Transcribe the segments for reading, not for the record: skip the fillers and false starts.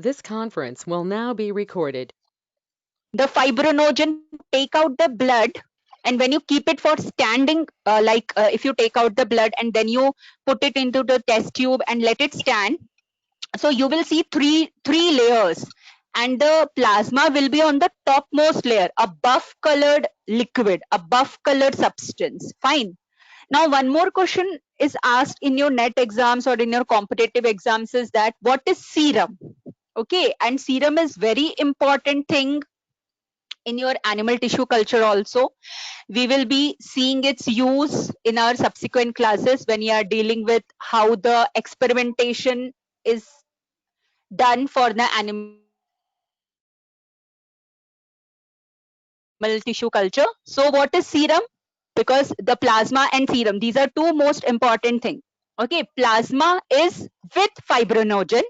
This conference will now be recorded. The fibrinogen take out the blood, and when you keep it for standing, if you take out the blood and then you put it into the test tube and let it stand, so you will see three layers, and the plasma will be on the topmost layer, a buff colored liquid, a buff colored substance. Fine. Now one more question is asked in your net exams or in your competitive exams, is that what is serum? Okay, and serum is very important thing in your animal tissue culture also. We will be seeing its use in our subsequent classes when we are dealing with how the experimentation is done for the animal tissue culture. So what is serum? Because the plasma and serum, these are two most important thing. Okay, plasma is with fibrinogen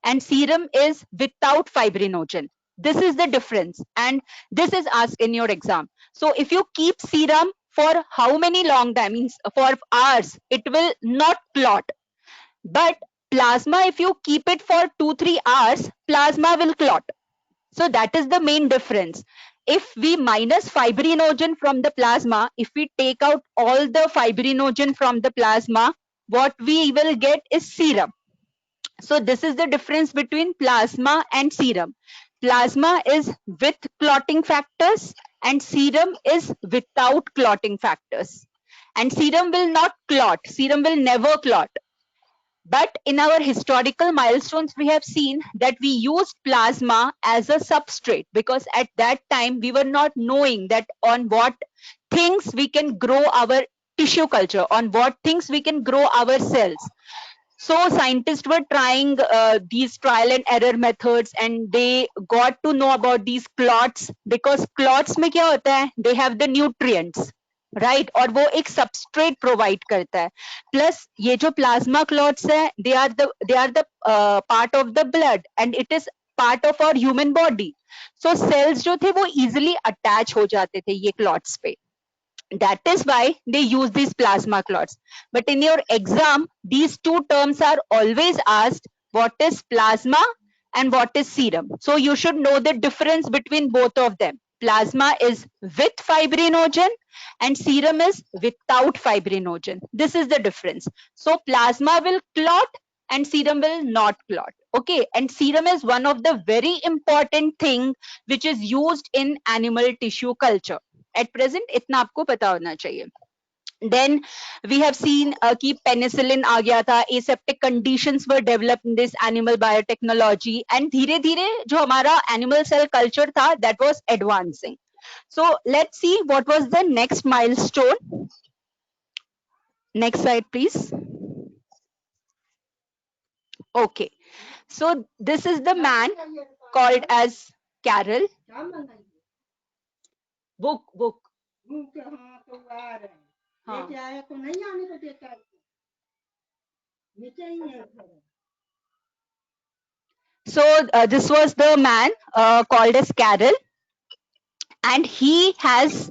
and serum is without fibrinogen. This is the difference, and this is asked in your exam. So if you keep serum for how many long time, means for hours, it will not clot. But plasma, if you keep it for 2-3 hours, plasma will clot. So that is the main difference. If we minus fibrinogen from the plasma, if we take out all the fibrinogen from the plasma, what we will get is serum. So this is the difference between plasma and serum. Plasma is with clotting factors and serum is without clotting factors. And serum will not clot, serum will never clot. But in our historical milestones, we have seen that we used plasma as a substrate, because at that time we were not knowing that on what things we can grow our tissue culture, on what things we can grow our cells. So scientists were trying these trial and error methods, and they got to know about these clots, because clots में क्या होता है, they have the nutrients, right, और वो एक substrate provide करता है. Plus ये जो plasma clots है, they are the part of the blood, and it is part of our human body. So cells जो थे वो easily attach हो जाते थे ये clots पे. That is why they use these plasma clots. But in your exam, these two terms are always asked: what is plasma and what is serum? So you should know the difference between both of them. Plasma is with fibrinogen and serum is without fibrinogen. This is the difference. So plasma will clot and serum will not clot. Okay, and serum is one of the very important thing which is used in animal tissue culture. At present इतना आपको पता होना चाहिए. Then we have seen कि penicillin आ गया था, aseptic conditions were developed in this animal biotechnology, and धीरे धीरे जो हमारा animal cell culture था, that was advancing. So let's see what was the next milestone. Next slide please. Okay, so this is the man called as Carroll. Book. हाँ. So this was the man called as Carroll, and he has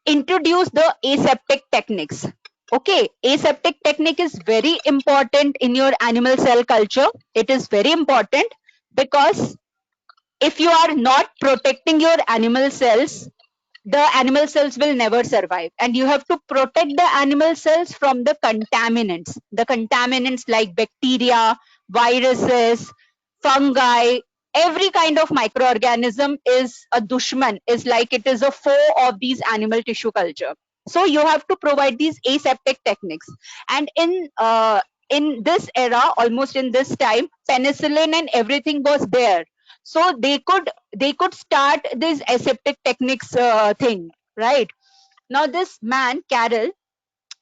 introduced the aseptic techniques. Okay, aseptic technique is very important in your animal cell culture. It is very important because if you are not protecting your animal cells, the animal cells will never survive, and you have to protect the animal cells from the contaminants like bacteria, viruses, fungi. Every kind of microorganism is a dushman, is like it is a foe of these animal tissue culture. So you have to provide these aseptic techniques. And in this era, almost in this time, penicillin and everything was there, so they could start this aseptic techniques thing, right? Now this man Carroll,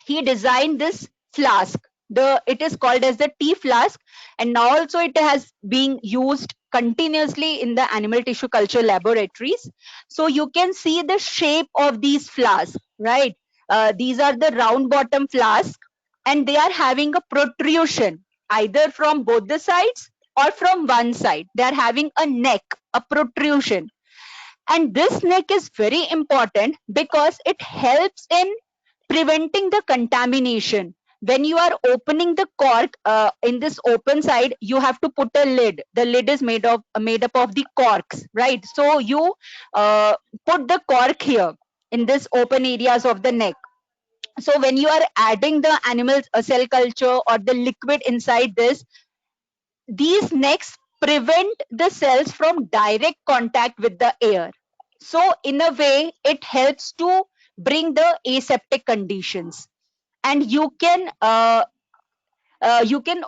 he designed this flask. It is called as the tea flask, and now also it has been used continuously in the animal tissue culture laboratories. So you can see the shape of these flasks, right? These are the round bottom flask, and they are having a protrusion either from both the sides or from one side. They are having a neck, a protrusion, and this neck is very important because it helps in preventing the contamination. when you are opening the cork, in this open side, you have to put a lid. The lid is made up of the corks, right? So you put the cork here in this open areas of the neck. So when you are adding the animal cell culture or the liquid inside this, these necks prevent the cells from direct contact with the air. So in a way, it helps to bring the aseptic conditions. And you can also, you can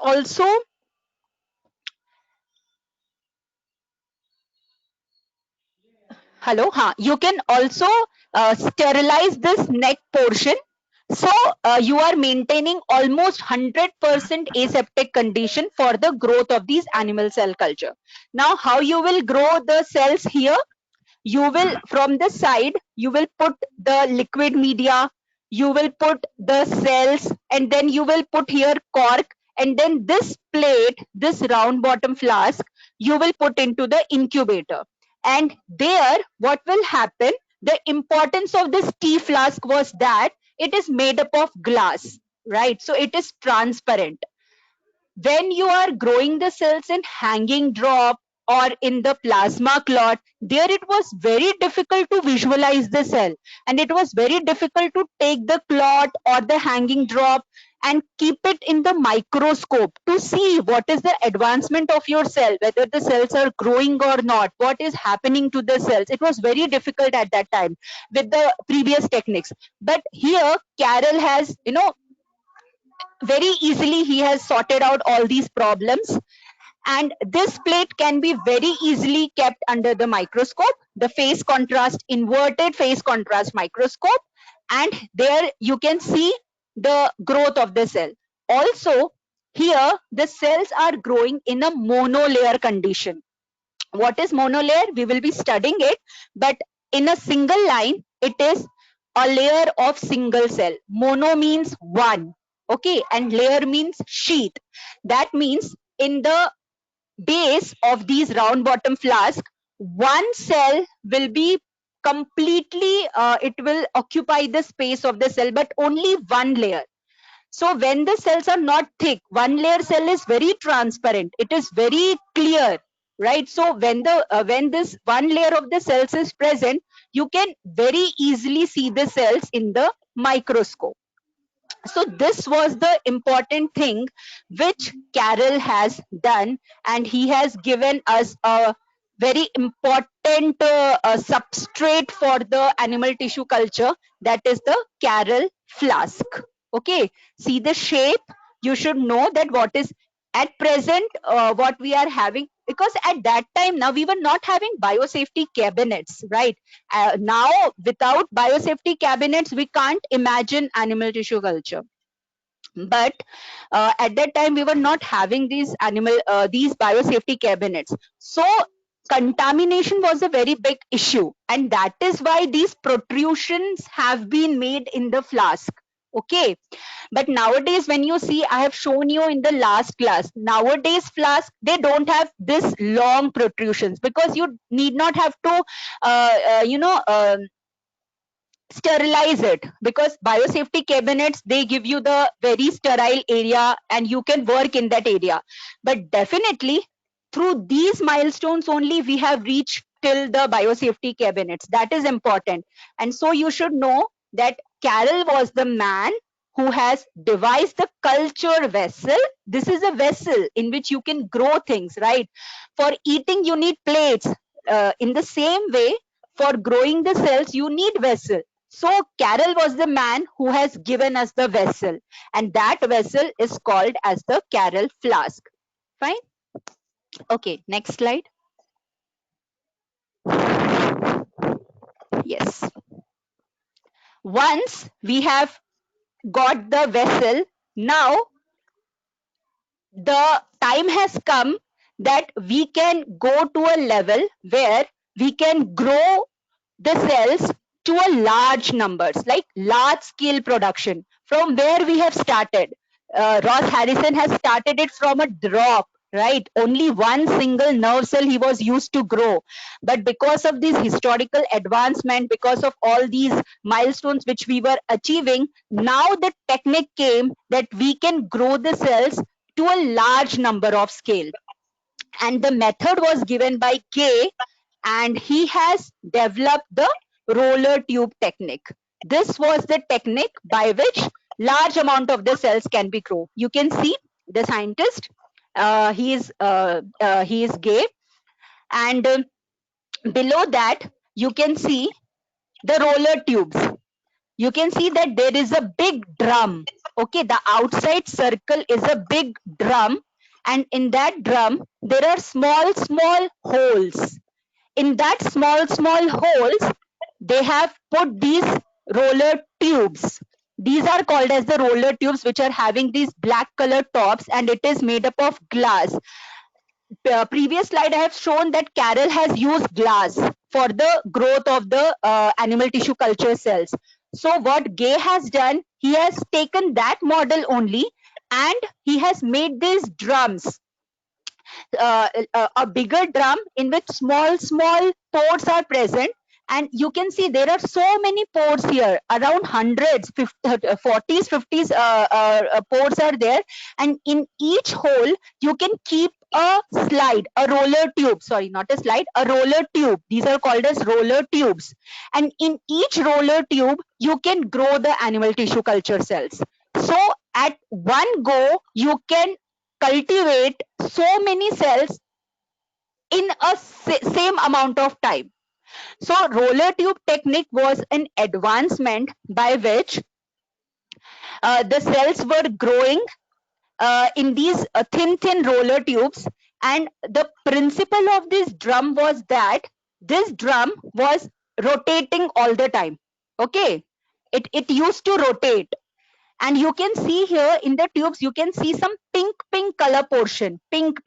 also sterilize this neck portion. So you are maintaining almost 100% aseptic condition for the growth of these animal cell culture. Now, how you will grow the cells here? You will, from the side, you will put the liquid media, you will put the cells, and then you will put here cork, and then this plate, this round bottom flask, you will put into the incubator. And there, what will happen, the importance of this tea flask was that it is made up of glass, right? So it is transparent. When you are growing the cells in hanging drop or in the plasma clot, there it was very difficult to visualize the cell, and it was very difficult to take the clot or the hanging drop and keep it in the microscope to see what is the advancement of your cell, whether the cells are growing or not, what is happening to the cells. It was very difficult at that time with the previous techniques. But here Carroll has, very easily he has sorted out all these problems, and this plate can be very easily kept under the microscope, the phase contrast, inverted phase contrast microscope, and there you can see the growth of the cell. Also, here the cells are growing in a monolayer condition. What is monolayer? We will be studying it, but in a single line, it is a layer of single cell. Mono means one, okay, and layer means sheath. That means in the base of these round bottom flask, one cell will be completely, it will occupy the space of the cell, but only one layer. So when the cells are not thick, one layer cell is very transparent, it is very clear, right? So when this one layer of the cells is present, you can very easily see the cells in the microscope. So this was the important thing which Carroll has done, and he has given us a very important substrate for the animal tissue culture, that is the Carroll flask. Okay, see the shape, you should know that what is at present, what we are having, because at that time, now we were not having biosafety cabinets, right? Now without biosafety cabinets we can't imagine animal tissue culture. But at that time we were not having these biosafety cabinets, so contamination was a very big issue, and that is why these protrusions have been made in the flask. Okay, but nowadays when you see, I have shown you in the last class, nowadays flask, they don't have this long protrusions, because you need not have to sterilize it, because biosafety cabinets, they give you the very sterile area and you can work in that area. But definitely through these milestones only we have reached till the biosafety cabinets. That is important. And so you should know that Carroll was the man who has devised the culture vessel. This is a vessel in which you can grow things, right? For eating you need plates. In the same way, for growing the cells you need vessel. So Carroll was the man who has given us the vessel, and that vessel is called as the Carroll flask. Fine. Okay, next slide. Yes. Once we have got the vessel, now the time has come that we can go to a level where we can grow the cells to a large numbers, like large scale production, from where we have started. Ross Harrison has started it from a drop, right? Only one single nerve cell he was used to grow. But because of this historical advancement, because of all these milestones which we were achieving, now the technique came that we can grow the cells to a large number of scale. And the method was given by Gay, and he has developed the roller tube technique. This was the technique by which large amount of the cells can be grown. You can see the scientist, he is Gay, and below that you can see the roller tubes. You can see that there is a big drum. Okay, the outside circle is a big drum, and in that drum there are small holes. In that small holes, they have put these roller tubes. These are called as the roller tubes, which are having these black color tops, and it is made up of glass. Previous slide I have shown that Carroll has used glass for the growth of the animal tissue culture cells. So what Gay has done, he has taken that model only, and he has made these drums, a bigger drum in which small pores are present, and you can see there are so many pores here, around hundreds, 40s, 50s pores are there, and in each hole you can keep a slide, a roller tube, sorry, not a slide, a roller tube. These are called as roller tubes, and in each roller tube you can grow the animal tissue culture cells. So at one go you can cultivate so many cells in a same amount of time. So roller tube technique was an advancement by which the cells were growing in these thin roller tubes, and the principle of this drum was that this drum was rotating all the time. Okay, it used to rotate, and you can see here in the tubes you can see some pink color portion, pink.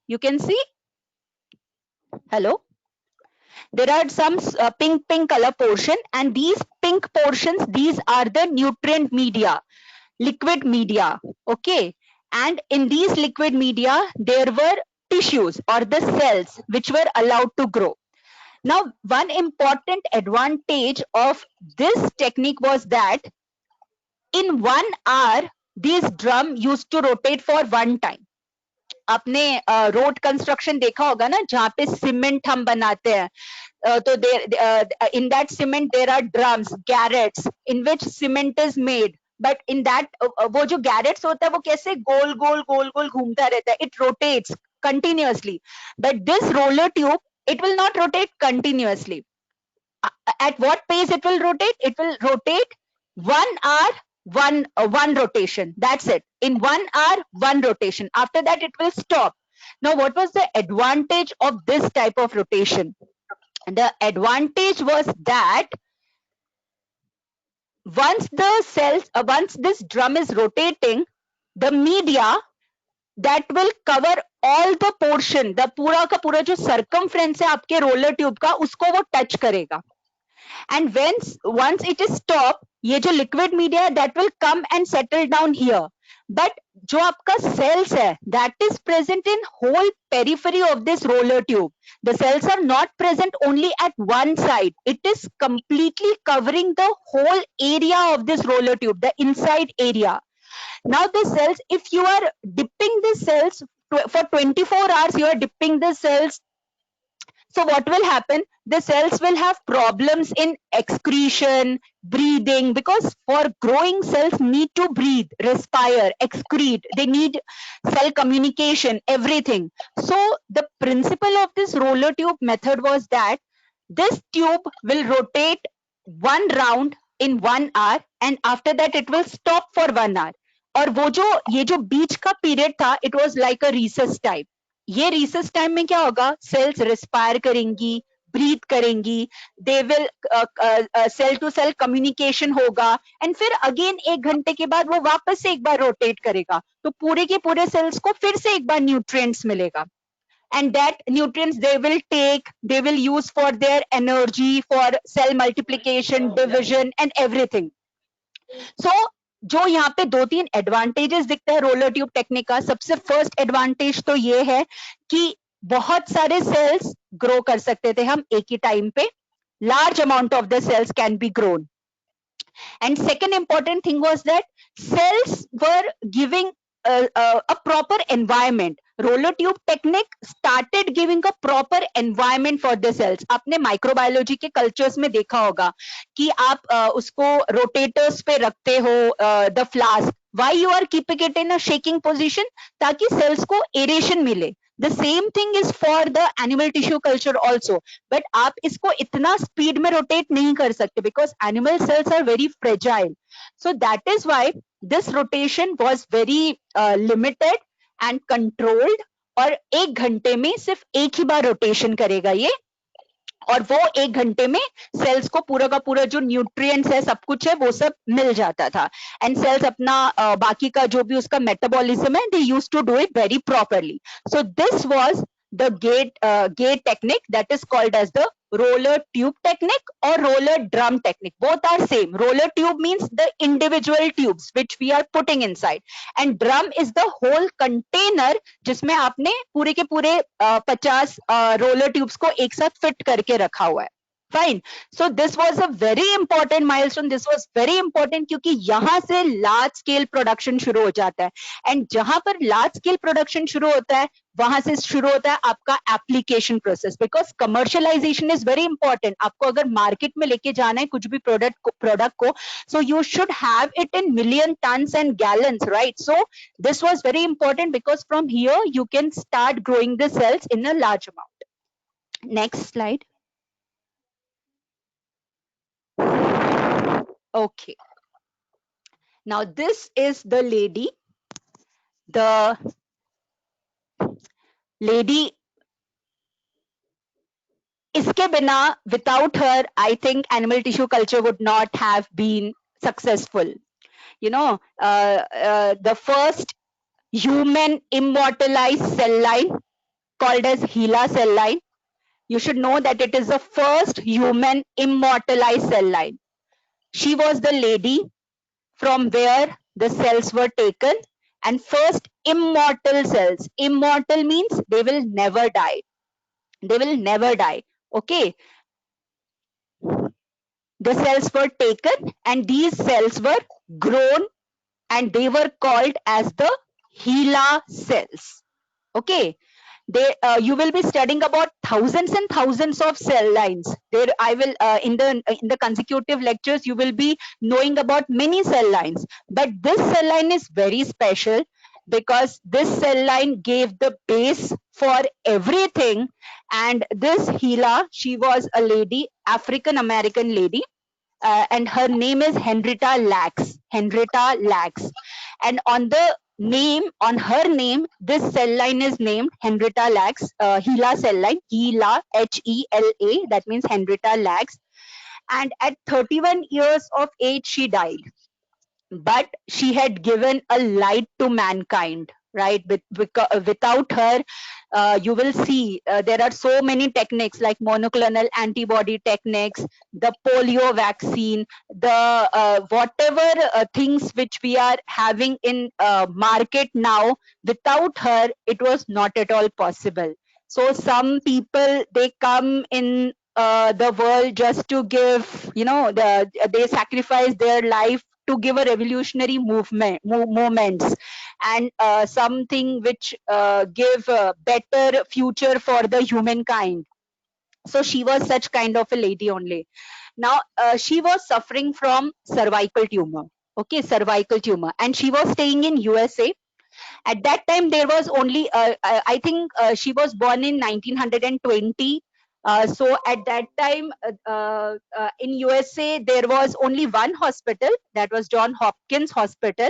You can see, hello, there are some pink color portion, and these pink portions, these are the nutrient media, liquid media. Okay, and in these liquid media there were tissues or the cells which were allowed to grow. Now one important advantage of this technique was that in 1 hour this drum used to rotate for one time. आपने road construction देखा होगा ना, जहाँ पे cement हम बनाते हैं, तो in that cement there are drums, garrets in which cement is made, but in that वो जो garrets होता है वो कैसे गोल गोल घूमता रहता है, it rotates continuously, but this roller tube, it will not rotate continuously. At what pace it will rotate? It will rotate 1 hour, one rotation. That's it. In 1 hour, one rotation. After that, it will stop. Now, what was the advantage of this type of rotation? The advantage was that once the cells, once this drum is rotating, the media that will cover all the portion, the पूरा का पूरा जो circumference है आपके roller tube का, उसको वो touch करेगा. And once it is stopped, ये जो liquid media that will come and settle down here. But जो आपका cells है, that is present in whole periphery of this roller tube. The cells are not present only at one side. It is completely covering the whole area of this roller tube, the inside area. Now the cells, if you are dipping the cells for 24 hours, you are dipping the cells. So what will happen? The cells will have problems in excretion, breathing, because for growing cells need to breathe, respire, excrete. They need cell communication, everything. So the principle of this roller tube method was that this tube will rotate one round in 1 hour, and after that it will stop for 1 hour. और वो जो ये जो बीच का period था, it was like a recess type. ये research time में क्या होगा, सेल्स रिस्पायर करेंगी, ब्रीथ करेंगी, they will cell to cell communication होगा, एंड फिर अगेन 1 घंटे के बाद वो वापस से एक बार रोटेट करेगा, तो पूरे के पूरे सेल्स को फिर से एक बार न्यूट्रिएंट्स मिलेगा, and that nutrients they will take, they will use for their energy, for cell multiplication, division and everything. So जो यहाँ पे 2-3 एडवांटेजेस दिखता है रोलर ट्यूब टेक्निक का, सबसे फर्स्ट एडवांटेज तो ये है कि बहुत सारे सेल्स ग्रो कर सकते थे हम एक ही टाइम पे, large amount of the cells can be grown. And second important thing was that cells were giving a proper environment. Roller tube technique started giving a proper environment for the cells. आपने microbiology के cultures में देखा होगा कि आप उसको rotators पे रखते हो the flask. Why you are keeping it in a shaking position? ताकि cells को aeration मिले. The same thing is for the animal tissue culture also. But आप इसको इतना स्पीड में रोटेट नहीं कर सकते because animal cells are very fragile. So that is why this rotation was very limited and controlled. और 1 घंटे में सिर्फ एक ही बार रोटेशन करेगा ये, और वो 1 घंटे में सेल्स को पूरा का पूरा जो न्यूट्रिएंट्स है, सब कुछ है, वो सब मिल जाता था. एंड सेल्स अपना बाकी का जो भी उसका मेटाबॉलिज्म है, they used to do it very properly. So this was the gate technique that is called as the roller tube technique or roller drum technique. Both are same. Roller tube means the individual tubes which we are putting inside, and drum is the whole container जिसमें आपने पूरे के पूरे 50 roller tubes को एक साथ fit करके रखा हुआ है. Fine. So this was a very important milestone. This was very important क्योंकि यहाँ से large scale production शुरू हो जाता है, and जहाँ पर large scale production शुरू होता है, वहां से शुरू होता है आपका application process. Because commercialisation is very important. आपको अगर मार्केट में लेके जाना है कुछ भी प्रोडक्ट को, so you should have it in million tons and gallons, right? So this was very important because from here you can start growing the cells in a large amount. Next slide. Okay, now this is the lady. The lady, इसके बिना, without her, I think animal tissue culture would not have been successful. You know, the first human immortalized cell line called as HeLa cell line. You should know that it is the first human immortalized cell line. She was the lady from where the cells were taken, and first immortal cells. Immortal means they will never die. They will never die. Okay. The cells were taken and these cells were grown and they were called as the HeLa cells. Okay. You will be studying about thousands and thousands of cell lines. There, I will in the consecutive lectures you will be knowing about many cell lines. But this cell line is very special because this cell line gave the base for everything. And this HeLa, she was a lady, African American lady, and her name is Henrietta Lacks. Henrietta Lacks, and on the name, on her name, this cell line is named Henrietta Lacks, HeLa cell line, HeLa, H-E-L-A, that means Henrietta Lacks. And at 31 years of age, she died. But she had given a light to mankind, right? Without her, you will see there are so many techniques like monoclonal antibody techniques, the polio vaccine, the whatever things which we are having in market now. Without her, it was not at all possible. So some people, they come in the world just to give, you know, they sacrifice their life to give a revolutionary movements and something which give a better future for the humankind. So she was such kind of a lady only. Now she was suffering from cervical tumor. Okay, cervical tumor, and she was staying in USA. At that time there was only I think she was born in 1920. So at that time in USA there was only one hospital, that was John Hopkins Hospital.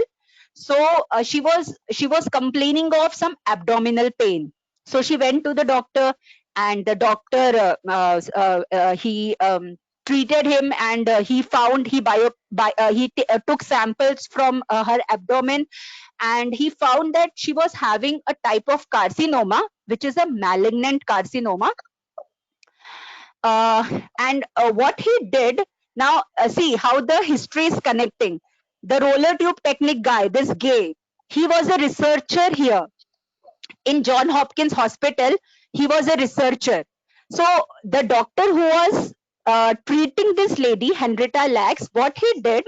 So she was complaining of some abdominal pain. So she went to the doctor, and the doctor he treated him, and he found, he took samples from her abdomen, and he found that she was having a type of carcinoma, which is a malignant carcinoma. And what he did, now see how the history is connecting. the roller tube technique guy, this Gay, he was a researcher here in John Hopkins Hospital. He was a researcher. So the doctor who was treating this lady, Henrietta Lacks, what he did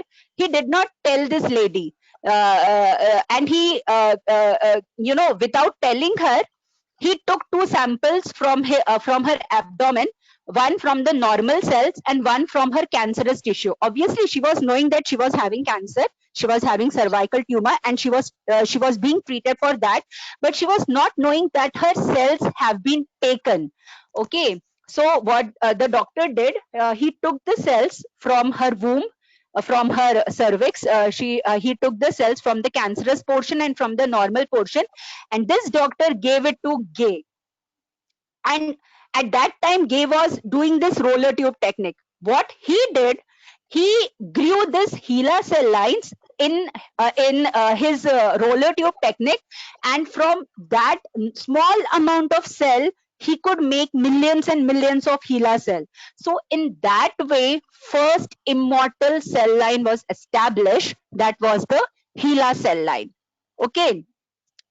not tell this lady. And he, without telling her, he took two samples from her abdomen, one from the normal cells and one from her cancerous tissue. Obviously, she was knowing that she was having cancer, she was having cervical tumor, and she was being treated for that, but she was not knowing that her cells have been taken. Okay, so what the doctor did, he took the cells from her womb, from her cervix. He took the cells from the cancerous portion and from the normal portion, and this doctor gave it to Gay. And at that time, Gay was doing this roller tube technique. What he did, he grew this HeLa cell lines in his roller tube technique, and from that small amount of cell, he could make millions and millions of HeLa cell. So in that way, first immortal cell line was established. That was the HeLa cell line. Okay,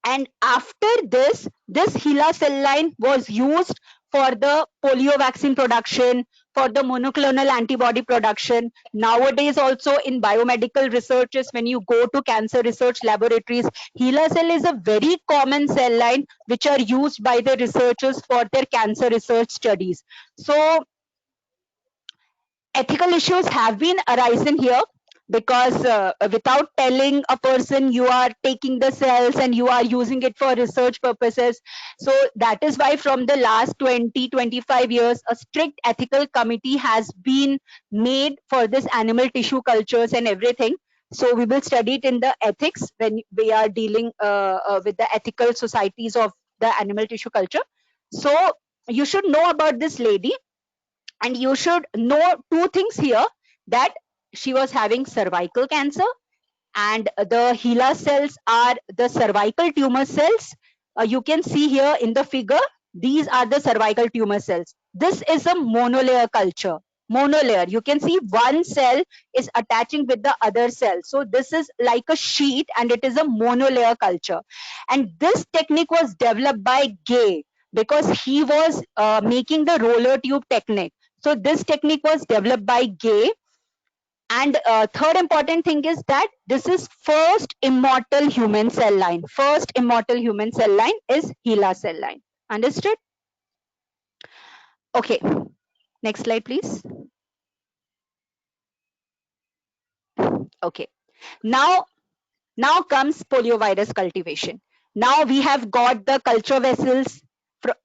and after this HeLa cell line was used for the polio vaccine production, for the monoclonal antibody production. Nowadays also in biomedical researches, when you go to cancer research laboratories, HeLa cell is a very common cell line which are used by the researchers for their cancer research studies. So ethical issues have been arising here, because without telling a person, you are taking the cells and you are using it for research purposes. So that is why from the last 20-25 years, a strict ethical committee has been made for this animal tissue cultures and everything. So we will study it in the ethics when we are dealing with the ethical societies of the animal tissue culture. So you should know about this lady, and you should know two things here, that she was having cervical cancer, and the HeLa cells are the cervical tumor cells. You can see here in the figure, these are the cervical tumor cells. This is a monolayer culture. Monolayer, you can see one cell is attaching with the other cell. So this is like a sheet, and it is a monolayer culture. And this technique was developed by Gay, because he was making the roller tube technique. So this technique was developed by Gay. And third important thing is that this is first immortal human cell line. First immortal human cell line is HeLa cell line. Understood? Okay. Next slide, please. Okay. Now comes poliovirus cultivation. Now we have got the culture vessels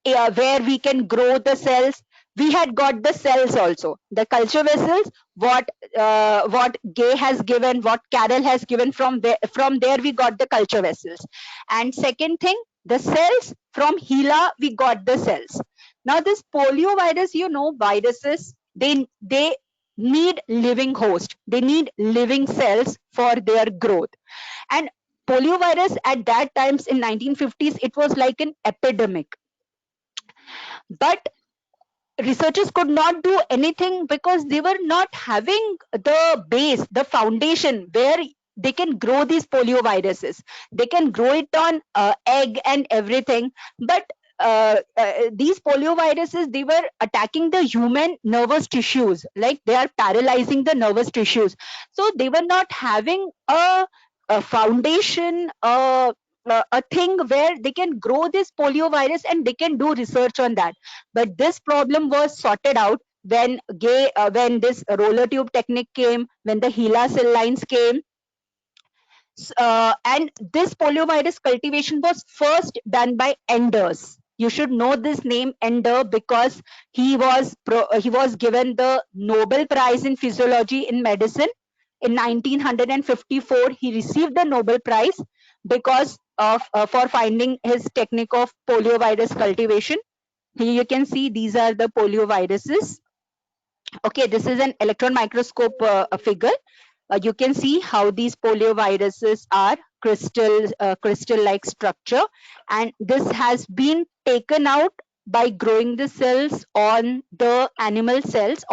where we can grow the cells. We had got the cells also, the culture vessels, what Gay has given, what Carroll has given. From there we got the culture vessels. And second thing, the cells, from HeLa we got the cells. Now this poliovirus, viruses, they need living host, they need living cells for their growth. And poliovirus at that times in 1950s, it was like an epidemic. But researchers could not do anything, because they were not having the base, the foundation where they can grow these polioviruses. They can grow it on egg and everything, but these polioviruses, they were attacking the human nervous tissues, like they are paralyzing the nervous tissues. So they were not having a foundation, a thing where they can grow this poliovirus and they can do research on that. But this problem was sorted out when when this roller tube technique came, when the HeLa cell lines came. And this poliovirus cultivation was first done by Enders. You should know this name, Ender, because he was given the Nobel Prize in Physiology in Medicine in 1954. He received the Nobel Prize because of for finding his technique of poliovirus cultivation. Here you can see these are the polioviruses. Okay, this is an electron microscope figure. You can see how these polioviruses are crystal like structure, and this has been taken out by growing the cells on the animal cells,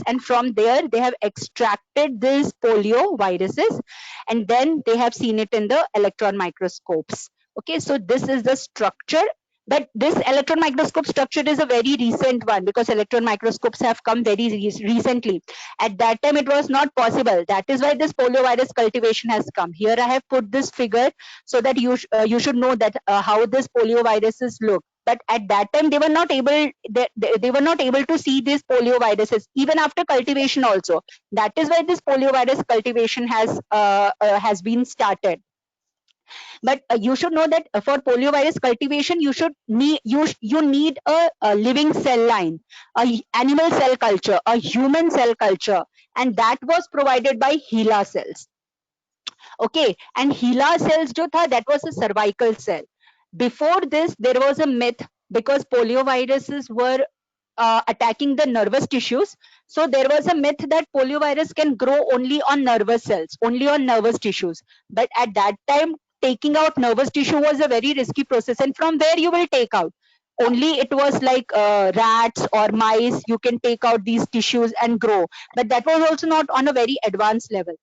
and from there they have extracted these polio viruses, and then they have seen it in the electron microscopes. Okay, so this is the structure. But this electron microscope structure is a very recent one, because electron microscopes have come very recently. At that time it was not possible. That is why this poliovirus cultivation has come. Here I have put this figure so that you should know that how this polioviruses look. But at that time they were not able, they were not able to see these polioviruses even after cultivation also. That is why this poliovirus cultivation has been started. But you should know that for poliovirus cultivation you need a living cell line, a animal cell culture, a human cell culture, and that was provided by HeLa cells. Okay, and HeLa cells jo tha, that was a cervical cell. Before this there was a myth, because polioviruses were attacking the nervous tissues. So there was a myth that poliovirus can grow only on nervous cells, only on nervous tissues. But at that time, taking out nervous tissue was a very risky process. And from where you will take out? Only it was like rats or mice, you can take out these tissues and grow. But that was also not on a very advanced level.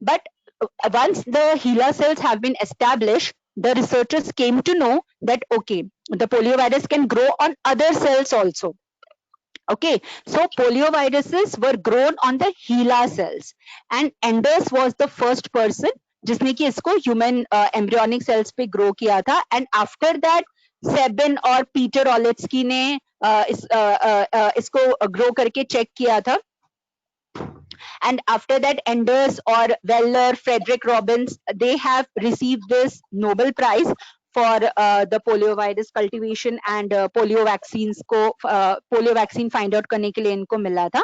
But once the HeLa cells have been established, the researchers came to know that okay, the poliovirus can grow on other cells also. Okay, so polioviruses were grown on the HeLa cells, and Enders was the first person जिसने कि इसको human embryonic cells पे grow किया था, and after that Sabin और Peter Oletsky ने इसको grow करके check किया था. And after that, Enders or Weller, Frederick Robbins, they have received this Nobel Prize for the poliovirus cultivation, and polio vaccines को polio vaccine find out करने के लिए इनको मिला था.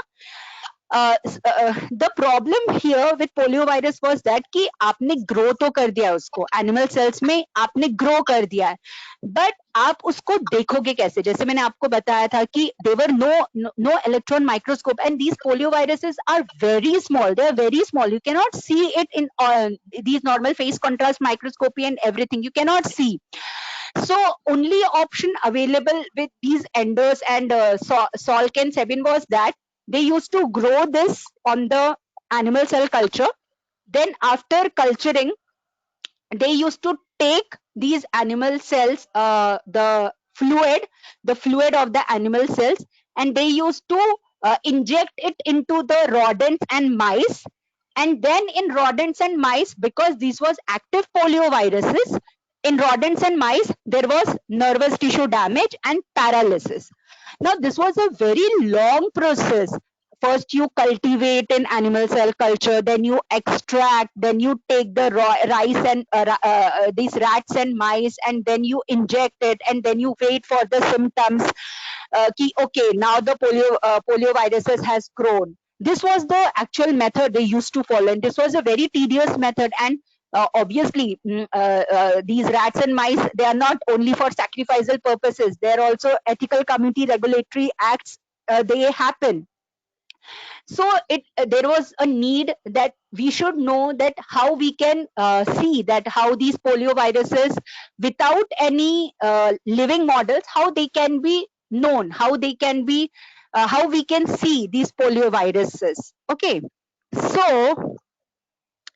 The problem here with poliovirus was that कि आपने grow तो कर दिया उसको animal cells में, आपने grow कर दिया है, but आप उसको देखोगे कैसे? जैसे मैंने आपको बताया था कि there were no electron microscope, and these polioviruses are very small. They are very small. You cannot see it in these normal phase contrast microscopy and everything. You cannot see. So only option available with these Enders and Salk and Sabin was that they used to grow this on the animal cell culture. Then after culturing, they used to take these animal cells, the fluid of the animal cells, and they used to inject it into the rodents and mice. And then in rodents and mice, because this was active polioviruses, in rodents and mice there was nervous tissue damage and paralysis. Now this was a very long process. First you cultivate in animal cell culture, then you extract, then you take the rice and these rats and mice, and then you inject it, and then you wait for the symptoms. Okay, now the polioviruses has grown. This was the actual method they used to follow, and this was a very tedious method. And obviously these rats and mice, they are not only for sacrificial purposes, they are also ethical community regulatory acts, they happen. So there was a need that we should know that how we can see that how these polioviruses, without any living models, how they can be known, how they can be how we can see these polioviruses. Okay, so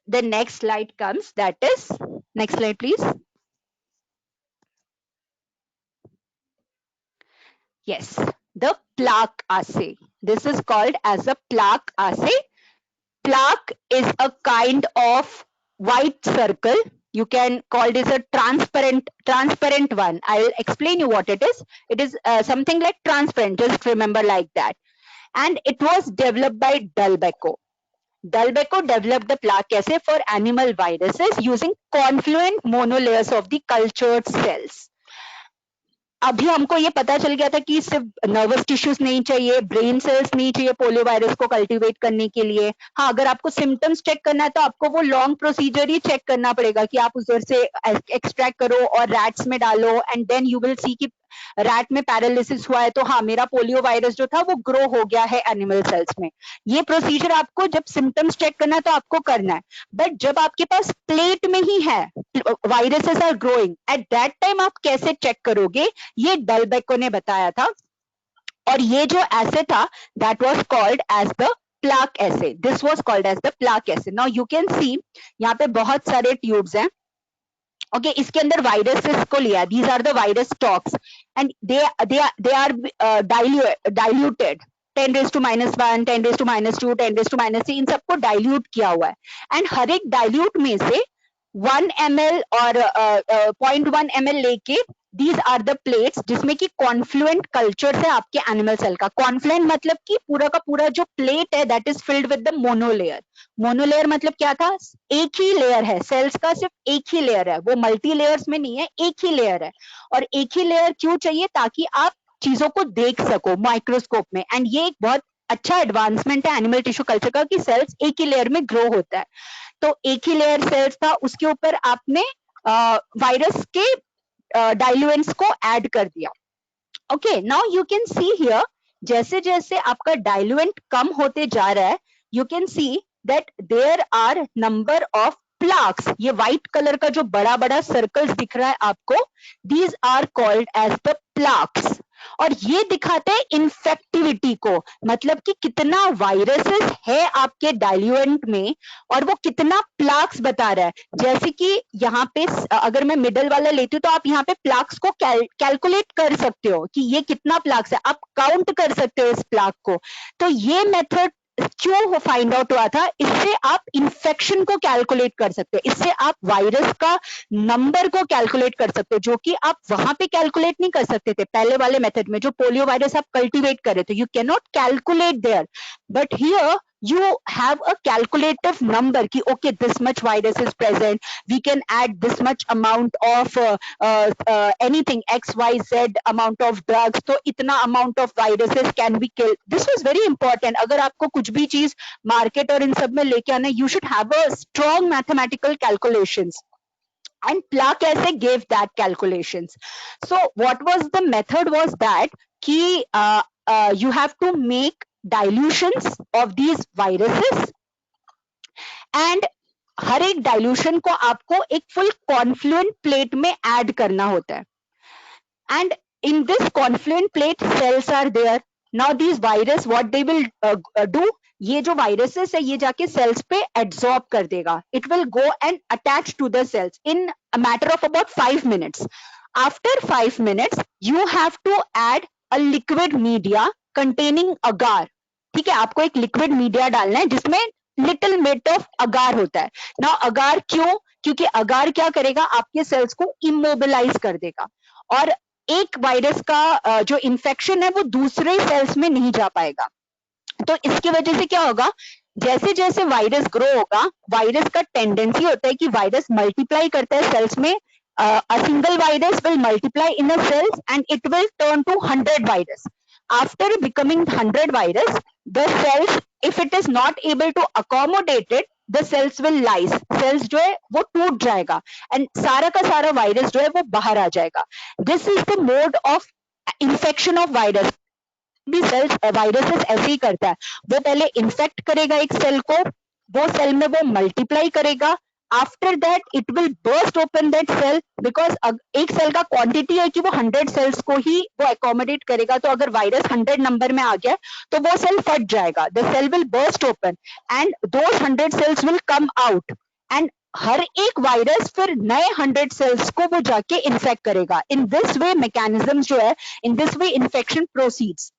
the next slide comes, that is, next slide please. Yes, the plaque assay. This is called as a plaque assay. Plaque is a kind of white circle. You can call this a transparent one. I'll explain you what it is. It is something like transparent, just remember like that. And it was developed by Dalbecco. Dalbecco developed the plaque assay for animal viruses using confluent monolayers of the cultured cells. अभी हमको ये पता चल गया था कि सिर्फ nervous tissues नहीं चाहिए, ब्रेन सेल्स नहीं चाहिए पोलियो वायरस को कल्टीवेट करने के लिए. हाँ, अगर आपको सिम्टम्स चेक करना है तो आपको वो लॉन्ग प्रोसीजर ही चेक करना पड़ेगा कि आप उधर से एक्सट्रैक्ट करो और रैट्स में डालो, and then you will see कि रैट में पैरालिसिस हुआ है तो हाँ मेरा पोलियो वायरस जो था वो ग्रो हो गया है एनिमल सेल्स में। ये प्रोसीजर आपको जब सिम्टम्स चेक करना है तो आपको करना है, बट जब आपके पास प्लेट में ही है viruses are growing, at that time आप कैसे चेक करोगे, ये डलबेको ने बताया था। और ये जो एसे था that was called as the plaque assay, this was called as the plaque assay. Now you can see यहाँ पे बहुत सारे ट्यूब्स हैं, ओके इसके अंदर वायरसेस को लिया, these are the virus stocks and they are diluted 10 raised to -1, 10 raised to -2, 10 raised to -3, इन सबको डाइल्यूट किया हुआ है। एंड हर एक डाइल्यूट में से 1 ml और 0.1 ml लेके दीज आर द प्लेट्स जिसमें कि कॉन्फ्लुएंट कल्चर है आपके एनिमल सेल का। कॉन्फ्लुएंट मतलब कि पूरा का पूरा जो प्लेट है that is filled with the monolayer. Monolayer मतलब क्या था, एक ही लेयर है, सेल्स का सिर्फ एक ही लेयर है, वो मल्टी लेयर्स में नहीं है, एक ही लेयर है। और एक ही लेयर क्यों चाहिए, ताकि आप चीजों को देख सको माइक्रोस्कोप में। एंड ये एक बहुत अच्छा एडवांसमेंट है एनिमल टिश्यू कल्चर का कि सेल्स एक ही लेयर में ग्रो होता है। तो एक ही लेयर सेल्स था, उसके ऊपर आपने वायरस के डाइल्यूएंट्स को ऐड कर दिया। Okay now you can see here, जैसे जैसे आपका डाइल्यूएंट कम होते जा रहा है, you can see that there are number of plaques. ये व्हाइट कलर का जो बड़ा बड़ा सर्कल्स दिख रहा है आपको, these are called as the plaques. और ये दिखाते हैं इन्फेक्टिविटी को, मतलब कि कितना वायरसेस है आपके डाइल्यूएंट में और वो कितना प्लाक्स बता रहा है। जैसे कि यहाँ पे अगर मैं मिडल वाला लेती हूँ तो आप यहाँ पे प्लाक्स को कैलकुलेट कर सकते हो कि ये कितना प्लाक्स है, आप काउंट कर सकते हो इस प्लाक को। तो ये मेथड क्यों फाइंड आउट हुआ था, इससे आप इंफेक्शन को कैलकुलेट कर सकते हो, इससे आप वायरस का नंबर को कैलकुलेट कर सकते हो, जो कि आप वहां पे कैलकुलेट नहीं कर सकते थे पहले वाले मेथड में। जो पोलियो वायरस आप कल्टीवेट कर रहे थे, you can not calculate their, but here you have a calculative number कि okay this much virus is present, we can add this much amount of anything XYZ amount of drugs, तो इतना amount of viruses can be killed. This was very important. अगर आपको कुछ भी चीज market और इन सब में लेके आना, you should have a strong mathematical calculations. And Plaque ऐसे gave that calculations. So what was the method was that कि you have to make dilutions of these viruses and हर एक डाइल्यूशन को आपको एक फुल कॉन्फ्लुएंट प्लेट में add करना होता है। And in this confluent plate cells are there. Now this virus what they will do, ये जो वायरसेस है ये जाके सेल्स पे एब्सॉर्ब कर देगा, it will go and attach to the cells in a matter of about 5 minutes. After 5 minutes you have to add a liquid media containing agar. ठीक है, आपको एक लिक्विड मीडिया डालना है जिसमें लिटिल बिट ऑफ अगार होता है ना। अगार क्यों, क्योंकि अगार क्या करेगा, आपके सेल्स को इमोबिलाइज कर देगा और एक वायरस का जो इन्फेक्शन है वो दूसरे सेल्स में नहीं जा पाएगा। तो इसकी वजह से क्या होगा, जैसे जैसे वायरस ग्रो होगा, वायरस का टेंडेंसी होता है कि वायरस मल्टीप्लाई करता है सेल्स में। A single virus will multiply in a cells and it will turn to 100 virus. After becoming 100 virus, the cells, if it is not able to accommodate it, the cells will lyse. Cells जो है वो टूट जाएगा and सारा का सारा virus जो है वो बाहर आ जाएगा। This is the mode of infection of virus. भी सेल्स वायरसेस ऐसे ही करता है, वो पहले इन्फेक्ट करेगा एक सेल को, वो सेल में वो मल्टीप्लाई करेगा, after that it will burst open that cell, because एक सेल का क्वांटिटी है कि वो 100 सेल्स को ही वो एकोमोडेट करेगा। तो अगर वायरस 100 नंबर में आ गया तो वो सेल फट जाएगा, the cell will burst open and those 100 cells will come out and हर एक वायरस फिर नए 100 सेल्स को वो जाके इन्फेक्ट करेगा। इन दिस वे मैकेनिज्म जो है, in this way infection proceeds.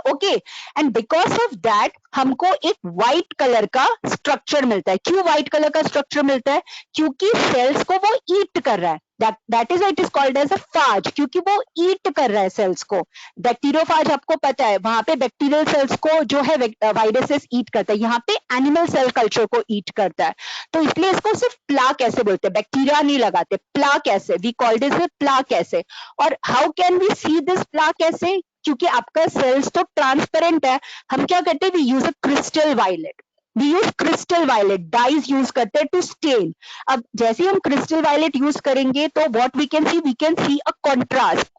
Okay and because of that हमको एक व्हाइट कलर का स्ट्रक्चर मिलता है। क्यों व्हाइट कलर का स्ट्रक्चर मिलता है, क्योंकि सेल्स को वो ईट कर रहा है, that is it is called as a phage, क्योंकि वो ईट कर रहा है सेल्स को। बैक्टीरियोफाज आपको पता है, वहां पे बैक्टीरियल सेल्स को जो है वायरसेस ईट करता है, यहाँ पे एनिमल सेल कल्चर को ईट करता है। तो इसलिए इसको सिर्फ प्लाक ऐसे बोलते हैं, बैक्टीरिया नहीं लगाते, प्लाक ऐसे, we called it plaque assay. और how can we see this plaque assay, क्योंकि आपका सेल्स तो ट्रांसपेरेंट है, हम क्या करते हैं, we use a crystal violet, we use crystal violet dyes use करते हैं टू स्टेन। अब जैसे हम क्रिस्टल वायलेट यूज करेंगे तो what we can see a contrast.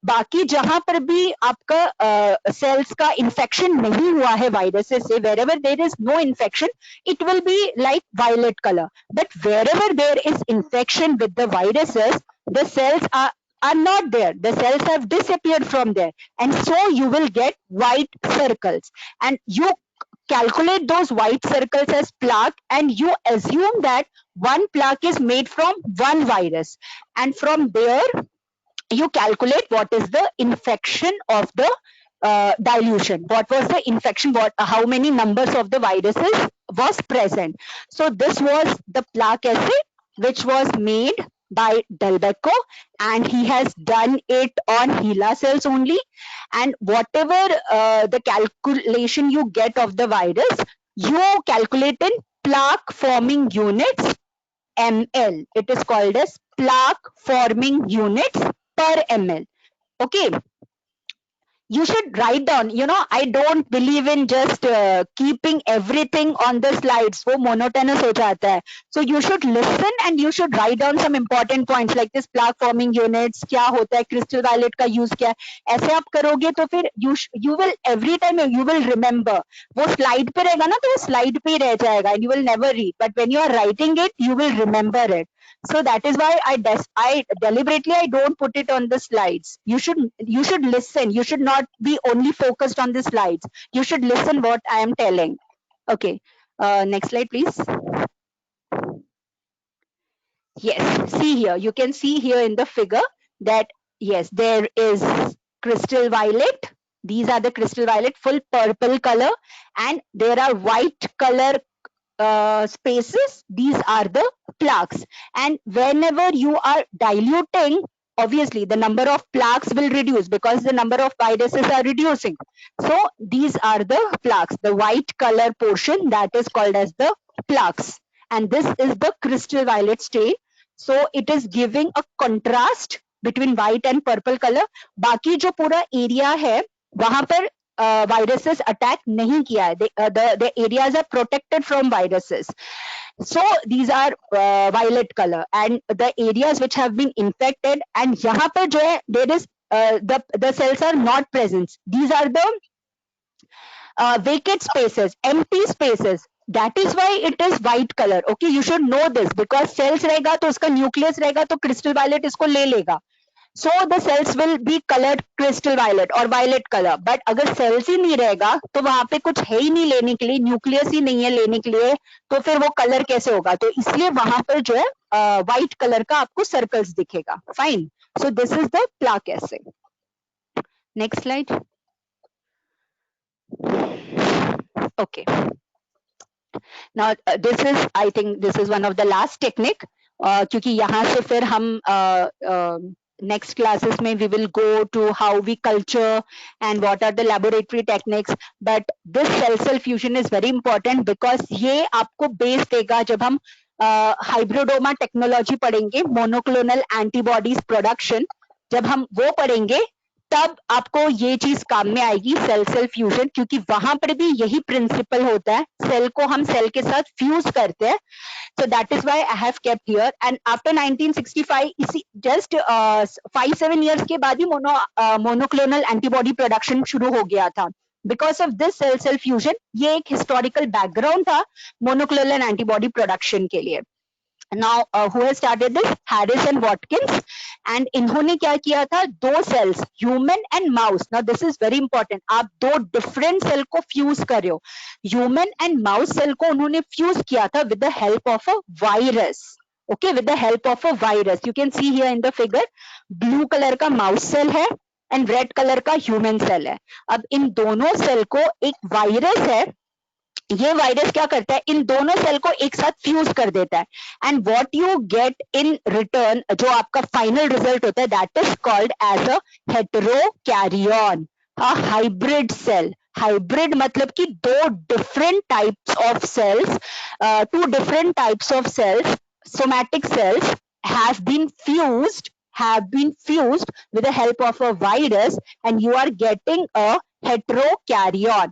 बाकी जहां पर भी आपका सेल्स का इन्फेक्शन नहीं हुआ है वायरसेस से, wherever there is no infection, it will be like violet color. But wherever there is infection with the viruses, the cells are not there. The cells have disappeared from there, and so you will get white circles. And you calculate those white circles as plaque, and you assume that one plaque is made from one virus, and from there you calculate what is the infection of the dilution, what was the infection, what how many numbers of the viruses was present. So this was the plaque assay which was made by Delbecco, and he has done it on HeLa cells only. And whatever the calculation you get of the virus, you calculate in plaque forming units, ml. It is called as plaque forming units per ml. Okay, you should write down. I don't believe in just keeping everything on the slides. वो monotonous हो जाता है. So you should listen and you should write down some important points like this plaque forming units, क्या होता है, crystal violet का use क्या है. ऐसे आप करोगे तो फिर you will every time you will remember. वो slide पे रहेगा ना, तो वो slide पे ही रह जाएगा and you will never read. But when you are writing it, you will remember it. So that is why I deliberately I don't put it on the slides. You should listen. You should not be only focused on the slides. You should listen what I am telling. Okay. Next slide, please. Yes. See here. You can see here in the figure that yes, there is crystal violet. These are the crystal violet, full purple color, and there are white color spaces. These are the plaques, and whenever you are diluting, obviously the number of plaques will reduce because the number of viruses are reducing. So these are the plaques, the white color portion, that is called as the plaques, and this is the crystal violet stain. So it is giving a contrast between white and purple color. बाकी जो पूरा area है वहां पर viruses attack nahi kiya hai. The areas are protected from viruses. So these are violet color, and the areas which have been infected, and yahan par jo hai, there is the cells are not present. These are the vacant spaces, empty spaces. That is why it is white color. Okay, you should know this because cells रहेगा तो उसका nucleus रहेगा तो crystal violet इसको ले लेगा. So the cells will be colored crystal violet or violet color. But अगर cells ही नहीं रहेगा तो वहां पे कुछ है ही नहीं लेने के लिए, न्यूक्लियस ही नहीं है लेने के लिए, तो फिर वो कलर कैसे होगा. तो इसलिए वहां पर जो है व्हाइट कलर का आपको सर्कल्स दिखेगा. Fine. So this is the plaque assay. Next slide. Okay. Now this is, I think this is one of the last technique, क्योंकि यहाँ से फिर हम next classes में we will go to how we culture and what are the laboratory techniques. But this cell fusion is very important because ये आपको base देगा जब हम hybridoma technology पढ़ेंगे, monoclonal antibodies production, जब हम वो पढ़ेंगे तब आपको ये चीज काम में आएगी, सेल फ्यूजन, क्योंकि वहां पर भी यही प्रिंसिपल होता है, सेल को हम सेल के साथ फ्यूज करते हैं. So that is why I have kept here. And after 1965, इसी just 5-7 years के बाद ही monoclonal antibody production शुरू हो गया था. Because of this cell fusion, ये एक historical background था monoclonal antibody production के लिए. Now who has started this? Harris and Watkins. And इन्होंने क्या किया था, दो cells, human and mouse. Now this is very important. आप दो different cell को fuse कर रहे हो. Human and mouse cell को उन्होंने fuse किया था with the help of a virus. Okay, with the help of a virus. You can see here in the figure, blue color का mouse cell है and red color का human cell है. अब इन दोनों cell को एक virus है, ये वायरस क्या करता है, इन दोनों सेल को एक साथ फ्यूज कर देता है. And what you get in return, जो आपका फाइनल रिजल्ट होता है, that is called as a heterokaryon, a hybrid cell. Hybrid मतलब कि दो different types of cells, two different types of cells, somatic cells have been fused with the help of a virus, and you are getting a heterokaryon.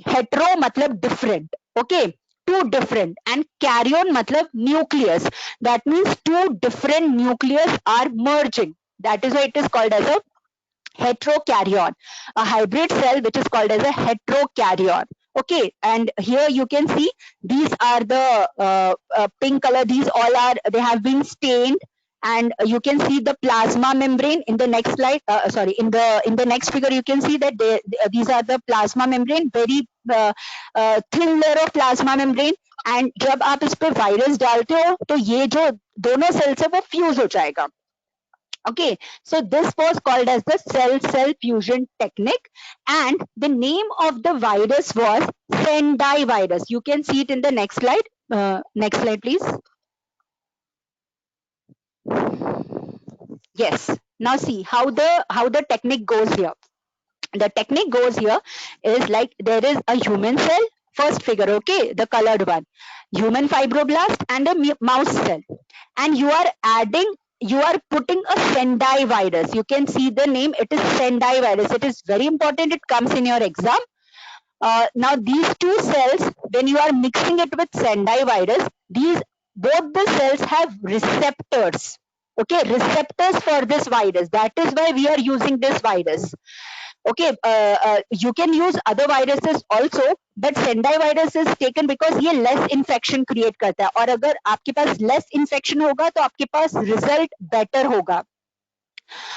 Hetero मतलब different, okay, two different, and karyon मतलब nucleus. That means two different nucleus are merging. That is why it is called as a heterokaryon, a hybrid cell which is called as a heterokaryon. Okay, and here you can see these are the pink color. These all are, they have been stained, and you can see the plasma membrane in the next slide. Sorry, in the next figure you can see that these are the plasma membrane, very thin layer of plasma membrane. And जब आप इस पे virus डालते हो तो ये जो दोनों सेल्स है वो फ्यूज हो जाएगा. Okay, so this was called as the cell-cell fusion technique, and the name of the virus was Sendai virus. You can see it in the next slide. Next slide, please. Yes. Now see how the technique goes here. The technique goes here is like there is a human cell, first figure, okay, the colored one, human fibroblast and a mouse cell, and you are putting a Sendai virus. You can see the name, it is Sendai virus. It is very important, it comes in your exam. Now these two cells, when you are mixing it with Sendai virus, both the cells have receptors. Okay, receptors for this virus. That is why we are using this virus. Okay, you can use other viruses also, but Sendai virus is taken because ये less infection create करता है, और अगर आपके पास less infection होगा तो आपके पास result better होगा.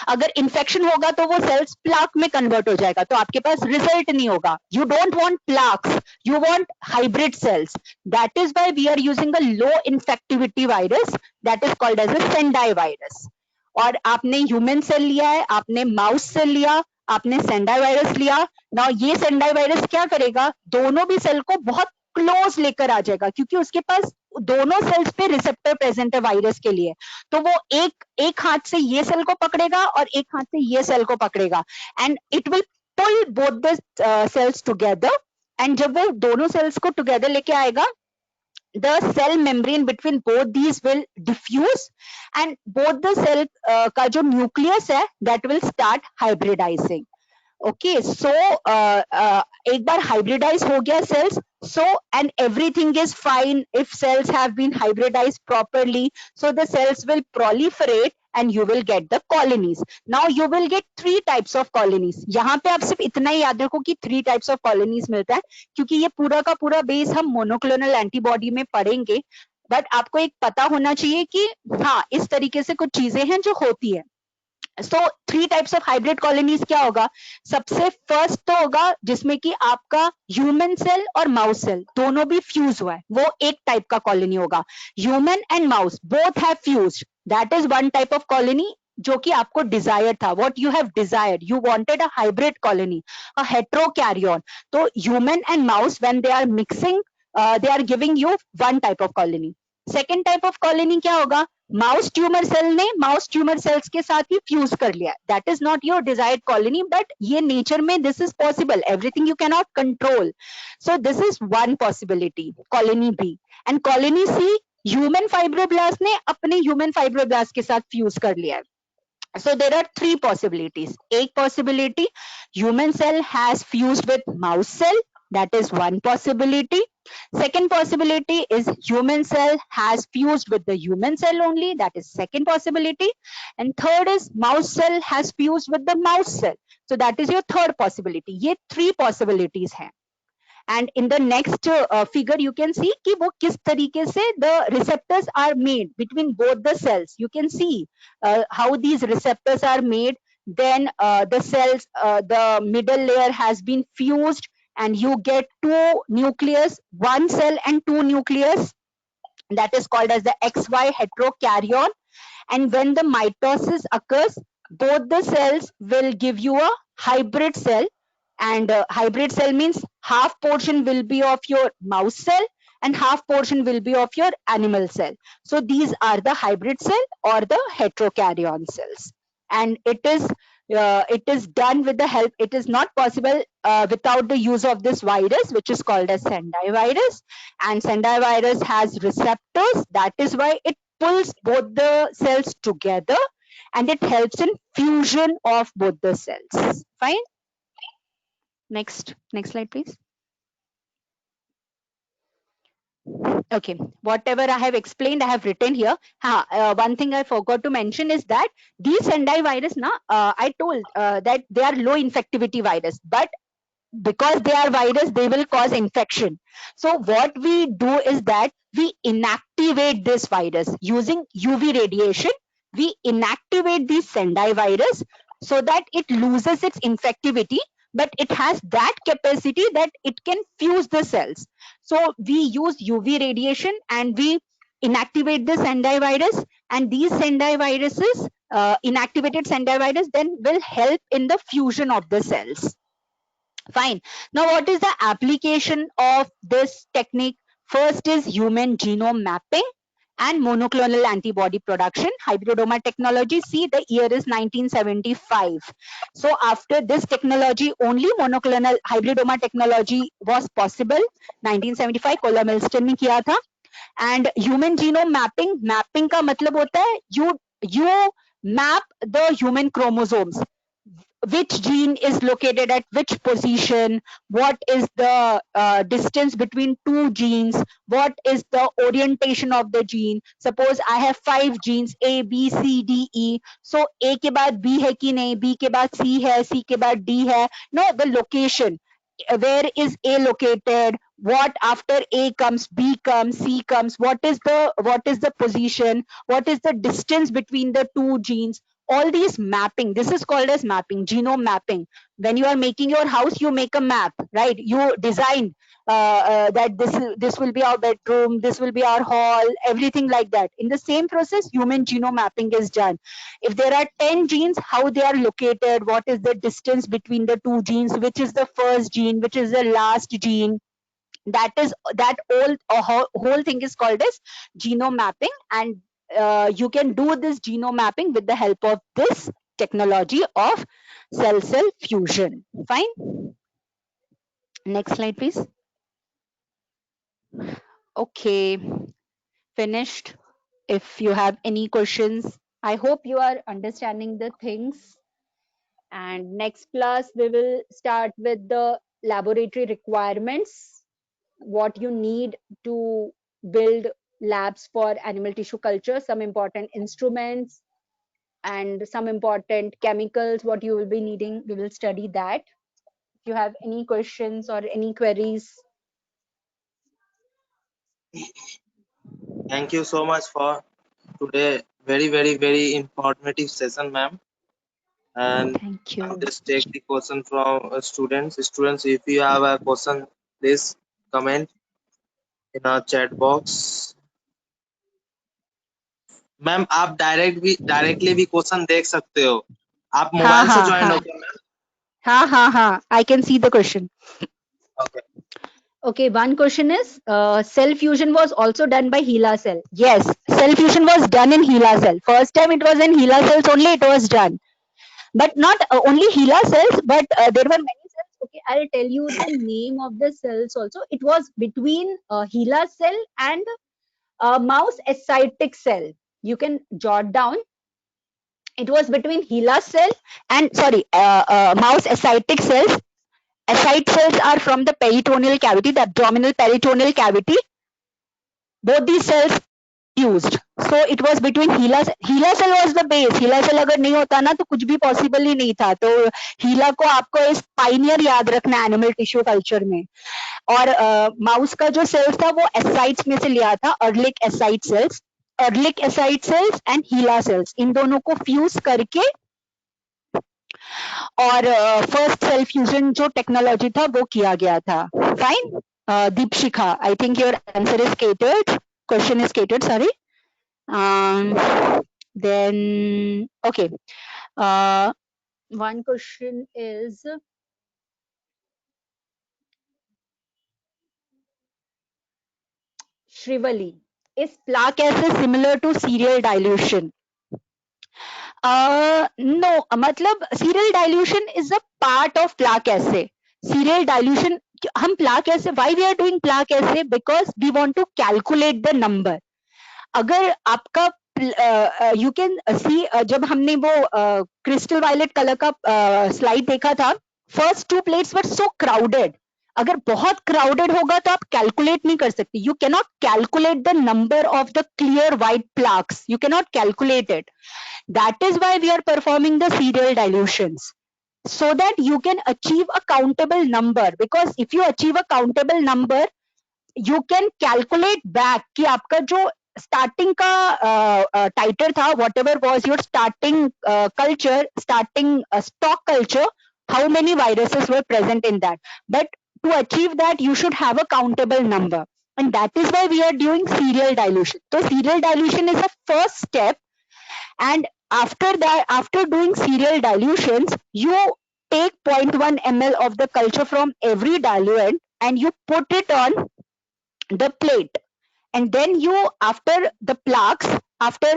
अगर इन्फेक्शन होगा तो वो सेल्स प्लाक में कन्वर्ट हो जाएगा, तो आपके पास रिजल्ट नहीं होगा. You don't want plaques, you want hybrid cells. That is why we are using a low infectivity virus that is called as a Sendai virus. और आपने ह्यूमन सेल लिया है, आपने माउस सेल लिया, आपने सेंडाई वायरस लिया. Now ये Sendai virus क्या करेगा, दोनों भी सेल को बहुत क्लोज लेकर आ जाएगा, क्योंकि उसके पास दोनों सेल्स पे रिसेप्टर प्रेजेंट है वायरस के लिए. तो वो एक हाथ से ये सेल को पकड़ेगा और एक हाथ से ये सेल को पकड़ेगा, and it will pull both the cells together. And जब वो दोनों सेल्स को टुगेदर लेके आएगा, the cell membrane between both these will diffuse, and both the cell का जो nucleus है that will start hybridizing. Okay, so एक बार hybridize हो गया cells, so and everything is fine if cells have been hybridized properly, so the cells will proliferate and you will get the colonies. Now you will get 3 types of colonies. यहाँ पे आप सिर्फ इतना ही याद रखो कि 3 types of colonies मिलता है, क्योंकि ये पूरा का पूरा बेस हम मोनोक्लोनल एंटीबॉडी में पढ़ेंगे, बट आपको एक पता होना चाहिए कि हाँ इस तरीके से कुछ चीजें हैं जो होती है. सो 3 टाइप्स ऑफ हाइब्रिड कॉलोनीज क्या होगा, सबसे फर्स्ट तो होगा जिसमें कि आपका ह्यूमन सेल और माउस सेल दोनों भी फ्यूज हुआ है, वो एक टाइप का कॉलोनी होगा. Human and mouse both have fused, that is one type of colony जो कि आपको डिजायर था, what you have desired, you wanted a hybrid colony, a heterokaryon. तो human and mouse when they are mixing they are giving you one type of colony. Second type of colony क्या होगा, mouse tumour cell ने mouse tumour cells के साथ ही fuse कर लिया. That is not your desired colony, but ये nature में this is possible, everything you can not control. So this is one possibility, colony B. And colony C, human fibroblast ने अपने human fibroblast के साथ fuse कर लिया है. So there are 3 possibilities. एक possibility, human cell has fused with mouse cell, that is one possibility. Second possibility is human cell has fused with the human cell only, that is second possibility. And third is mouse cell has fused with the mouse cell, so that is your third possibility. ये 3 possibilities हैं. And in the next figure you can see कि वो किस तरीके से the receptors are made between both the cells. You can see how these receptors are made. Then the cells, the middle layer has been fused, and you get 2 nucleus, 1 cell and 2 nucleus. That is called as the XY heterokaryon. And when the mitosis occurs, both the cells will give you a hybrid cell. And hybrid cell means half portion will be of your mouse cell and half portion will be of your animal cell. So these are the hybrid cell or the heterokaryon cells. And it is done with the help, it is not possible without the use of this virus, which is called as Sendai virus. And Sendai virus has receptors, that is why it pulls both the cells together and it helps in fusion of both the cells. Fine. Next slide, please. Okay, whatever I have explained, I have written here. One thing I forgot to mention is that these Sendai virus, I told that they are low infectivity virus, but because they are virus, they will cause infection. So what we do is that we inactivate this virus using UV radiation. We inactivate the Sendai virus so that it loses its infectivity, but it has that capacity that it can fuse the cells. So we use UV radiation and we inactivate the Sendai virus, and these Sendai viruses, inactivated Sendai virus, then will help in the fusion of the cells. Fine. Now, what is the application of this technique? First is human genome mapping and monoclonal antibody production. Hybridoma technology, see, the year is 1975. So after this technology, only monoclonal hybridoma technology was possible. 1975 Cola मिल्स्टन ने किया था. And human genome mapping का मतलब होता है you map the human chromosomes, which gene is located at which position, what is the distance between two genes, what is the orientation of the gene. Suppose I have 5 genes A B C D E, so A के बाद B है कि नहीं, B के बाद C है, C के बाद D है. No, the location, where is A located, what after A comes, B comes, C comes, what is the position, what is the distance between the two genes. All these mapping, this is called as mapping, genome mapping. When you are making your house, you make a map, right? You design that this will be our bedroom, this will be our hall, everything like that. In the same process, human genome mapping is done. If there are 10 genes, how they are located, what is the distance between the two genes, which is the first gene, which is the last gene. That whole thing is called as genome mapping, and you can do this genome mapping with the help of this technology of cell fusion. Fine. Next slide, please. Okay, finished. If you have any questions, I hope you are understanding the things. And next class, we will start with the laboratory requirements, what you need to build labs for animal tissue culture, some important instruments and some important chemicals, what you will be needing. We will study that. If you have any questions or any queries. Thank you so much for today. Very informative session, ma'am. And Thank you. I'll just take the question from students. Students, if you have a question, please comment in our chat box. Ma'am आप directly भी question देख सकते हो. आप mobile से join हो क्या ma'am? हाँ, I can see the question. Okay. Okay, one question is, cell fusion was also done by HeLa cell. Yes, cell fusion was done in HeLa cell. First time it was in HeLa cells only, it was done. But not only HeLa cells, but there were many cells. Okay, I'll tell you the name of the cells also. It was between HeLa cell and mouse ascitic cell. You can jot down. It was between HeLa cell and, mouse ascitic cells. Ascite cells are from the peritoneal cavity, the abdominal peritoneal cavity. Both these cells used. So it was between HeLa cell was the base. HeLa cell अगर नहीं होता ना तो कुछ भी possible ही नहीं था. तो HeLa को आपको इस pioneer याद रखना animal tissue culture में. और माउस का जो सेल्स था वो एसाइट्स में से लिया था, Ehrlich ascites cells. Ehrlich ascites cells and HeLa cells, इन दोनों को फ्यूज करके और फर्स्ट सेल फ्यूजन जो टेक्नोलॉजी था वो किया गया था. Fine. Deepshikha, I think your answer is catered. Question is catered, sorry. Then, okay. One question is, Shrivali, is plaque acid similar to serial dilution? No, मतलब serial dilution is a part of plaque assay. Serial dilution, हम plaque assay, why we are doing plaque assay? Because we want to calculate the number. अगर आपका you can see, जब हमने वो crystal violet color का slide देखा था, first two plates were so crowded. अगर बहुत क्राउडेड होगा तो आप कैलकुलेट नहीं कर सकते. You cannot calculate the number of the clear white plaques. You cannot calculate it. That is why we are performing the serial dilutions, so that you can achieve a countable number. Because if you achieve a countable number, you can calculate back कि आपका जो starting का titer था, whatever was your starting culture, starting stock culture, how many viruses were present in that. But to achieve that, you should have a countable number, and that is why we are doing serial dilution. So serial dilution is a first step, and after that, after doing serial dilutions, you take 0.1 ml of the culture from every diluent and you put it on the plate. And then you, after the plaques, after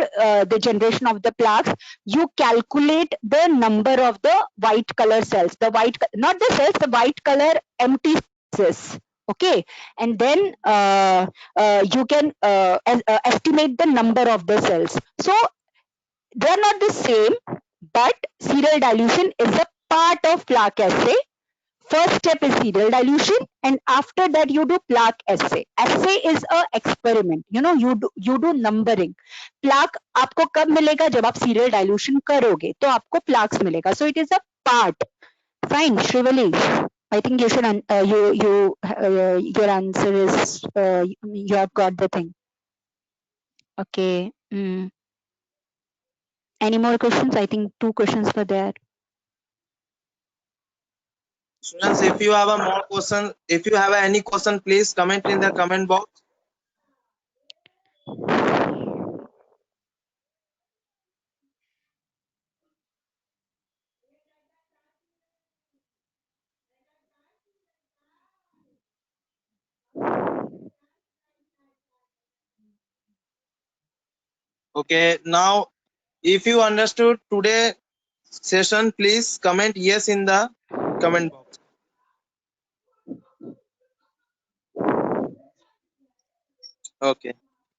the generation of the plaques, you calculate the number of the white color cells, the white, not the cells, the white color empty cells. Okay, and then you can estimate the number of the cells. So they are not the same, but serial dilution is a part of plaque assay. First step is serial dilution, and after that you do plaque assay. Assay is a experiment. You know, you do numbering. Plaque आपको कब मिलेगा? जब आप serial dilution करोगे तो आपको plaques मिलेगा. So it is a part. Fine, Shrivali. I think you should your answer is you have got the thing. Okay. Any more questions? I think 2 questions were there. Students, if you have a more question, if you have any question, please comment in the comment box. Okay, now if you understood today session, please comment yes in the comment box. Okay,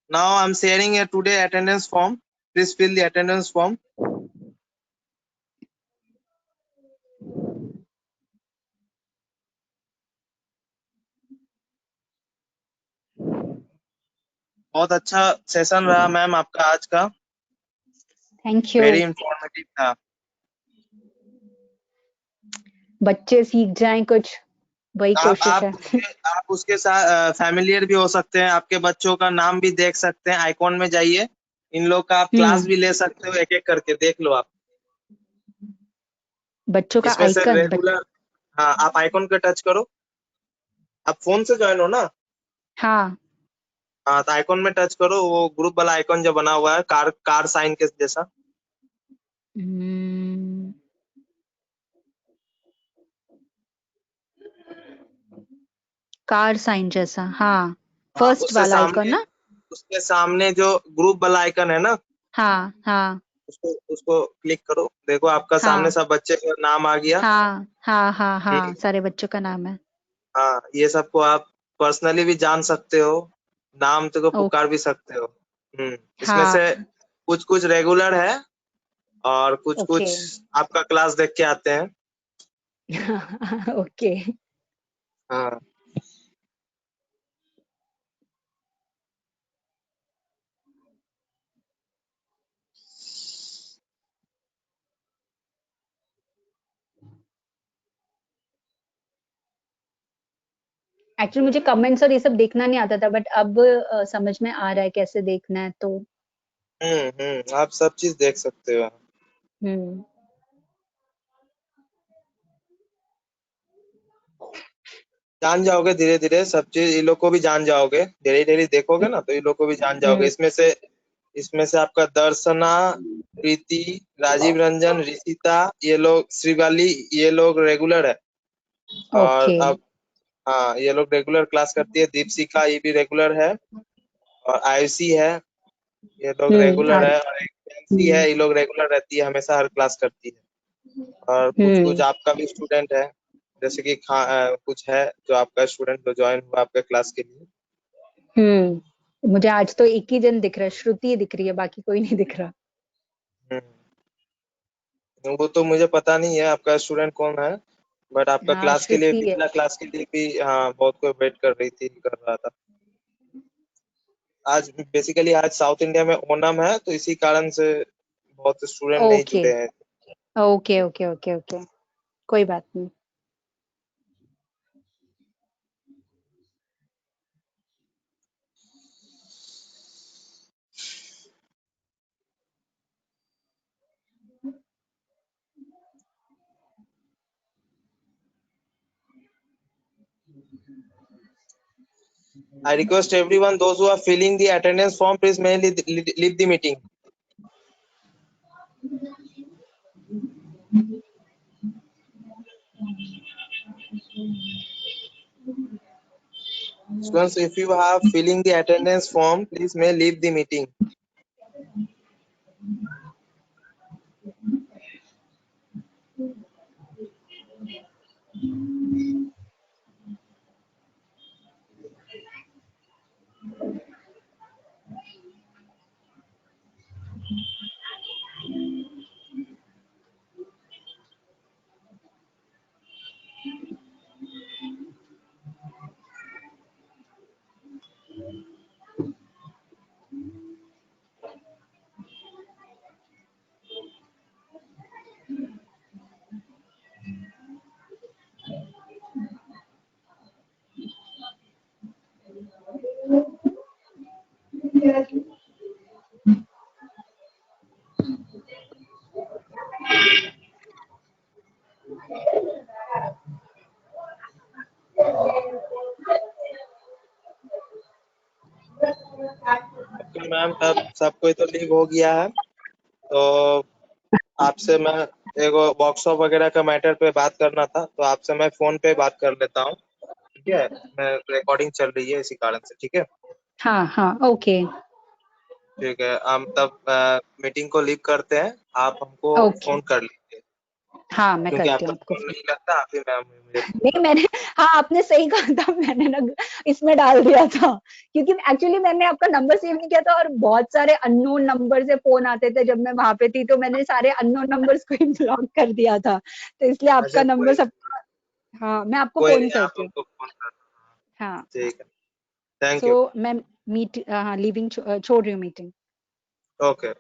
now I'm sharing a today attendance form. Please fill the attendance form. बहुत अच्छा session रहा ma'am आपका आज का. Thank you. Very informative था. बच्चे सीख जाएं कुछ, वही कोशिश है. आप उसके साथ फैमिलियर भी हो सकते हैं. आपके बच्चों का नाम भी देख सकते हैं. आइकॉन में जाइए, इन लोग का आप क्लास भी ले सकते हो. एक एक करके देख लो आप बच्चों का इसमें से आइकन. रेगुलर. हाँ, आप आइकॉन पे टच करो. आप फोन से ज्वाइन हो ना? हाँ, तो आइकॉन में टच करो. वो ग्रुप वाला आइकॉन जो बना हुआ है कार साइन के जैसा. कार साइन जैसा. हाँ, फर्स्ट वाला आइकॉन ना. उसके सामने जो ग्रुप वाला आइकन है ना, हाँ हाँ, उसको क्लिक करो. देखो आपका सामने सब बच्चे का नाम आ गया. हाँ हाँ हाँ हाँ, सारे बच्चों का नाम है. हाँ, ये सबको आप पर्सनली भी जान सकते हो. नाम तो पुकार भी सकते हो. इसमें से कुछ कुछ रेगुलर है और कुछ कुछ आपका क्लास देख के आते हैं. ओके. हाँ, एक्चुअली मुझे कमेंट्स और ये सब देखना नहीं आता था, बट अब समझ में आ रहा है कैसे देखना है. तो आप सब चीज देख सकते हो. जान जाओगे धीरे धीरे सब चीज. ये लोग को भी जान जाओगे. धीरे धीरे देखोगे ना तो ये लोग को भी जान जाओगे. इसमें से आपका दर्शना, प्रीति, राजीव रंजन, ऋषिता, ये लोग, श्रीवाली, ये लोग रेगुलर है. और अब हाँ, ये लोग रेगुलर क्लास करती है. दीपशिखा ये भी रेगुलर है. और आयुषी है, ये लोग रेगुलर है. और एक फैंसी है, ये लोग रेगुलर रहती है, हमेशा हर क्लास करती है. और कुछ कुछ आपका भी स्टूडेंट है, जैसे कि कुछ है जो आपका स्टूडेंट जो ज्वाइन हुआ आपके क्लास के लिए. मुझे आज तो एक ही जन दिख रहा है, श्रुति दिख रही है, बाकी कोई नहीं दिख रहा. वो तो मुझे पता नहीं है आपका स्टूडेंट कौन है. बट आपका हाँ, क्लास के लिए, श्रुति है। पिछला क्लास के लिए भी हाँ बहुत कोई वेट कर रही थी, कर रहा था। आज बेसिकली आज साउथ इंडिया में ओणम है, तो इसी कारण से बहुत स्टूडेंट नहीं ओके जुड़े हैं। ओके ओके ओके ओके, कोई बात नहीं। I request everyone, those who are filling the attendance form, please may leave the meeting. Students, if you have filling the attendance form, please may leave the meeting. Okay ma'am, सब कोई तो leave हो गया है, तो आपसे मैं एक वर्कशॉप वगैरह का मैटर पे बात करना था, तो आपसे मैं फोन पे बात कर लेता हूँ, ठीक है? मैं रिकॉर्डिंग चल रही है इसी कारण से, ठीक है? हाँ हाँ, ओके ठीक है, हम तब मीटिंग को लीव करते हैं, आप हमको ओके। फोन कर लीजिए, हाँ, मैं क्योंकि करती आपका हूँ आपको फोन फोन। नहीं लगता, आप ही मैम मुझे फोन नहीं, मैंने, हाँ आपने सही कहा था, मैंने ना इसमें डाल दिया था, क्योंकि एक्चुअली मैंने आपका नंबर सेव नहीं किया था और बहुत सारे अननोन नंबर से फोन आते थे जब मैं वहां पे थी, तो मैंने सारे अननोन नंबर्स को ही ब्लॉक कर दिया था, तो इसलिए अच्छा आपका नंबर कोई सब। हाँ, मैं आपको कोई फोन नहीं, आप करती हूँ। हमको फोन कर दो। हाँ, ठीक है, थैंक सो यू। मैं मीट हाँ लीविंग छोड़ रही हूँ मीटिंग। ओके।